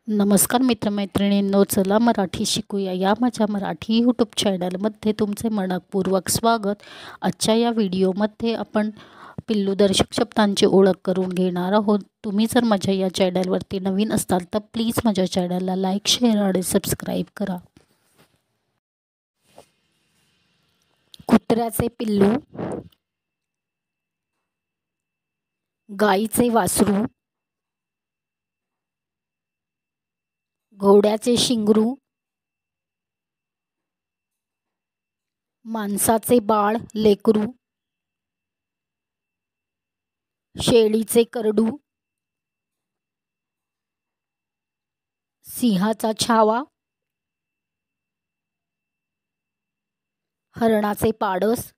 नमस्कार मित्रमैत्रिणींनो, चला मराठी शिकूया या माझ्या मराठी यूट्यूब चॅनलमध्ये तुमचे मनपूर्वक स्वागत। आजच्या या व्हिडिओमध्ये आपण पिल्लूदर्शक शब्दांची ओळख करून घेणार आहोत। तुम्ही जर माझ्या या चॅनलवरती नवीन असाल तर प्लीज माझ्या चॅनलला लाईक, शेअर आणि सबस्क्राईब करा। कुत्र्याचे पिल्लू, गाईचे वासरू, घोड्याचे शिंगरू, माणसाचे बाळ लेकरू, शेळीचे करडू, सिंहाचा छावा, हरणाचे पाडस,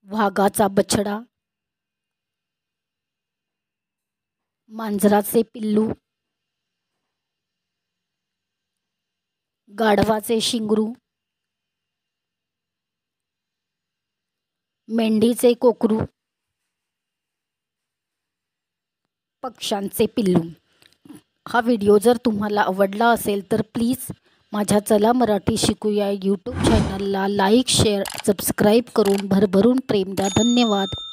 वाघाचा बछडा, मांजराचे पिल्लू, गाढवाचे शिंगरू, मेंढीचे कोकरू, पक्ष्यांचे पिल्लू। हा व्हिडिओ जर तुम्हाला आवडला असेल तर प्लीज माझ्या चला मराठी शिकूया यूट्यूब चॅनलला लाईक, शेअर, सबस्क्राईब करून भरभरून प्रेम द्या। धन्यवाद।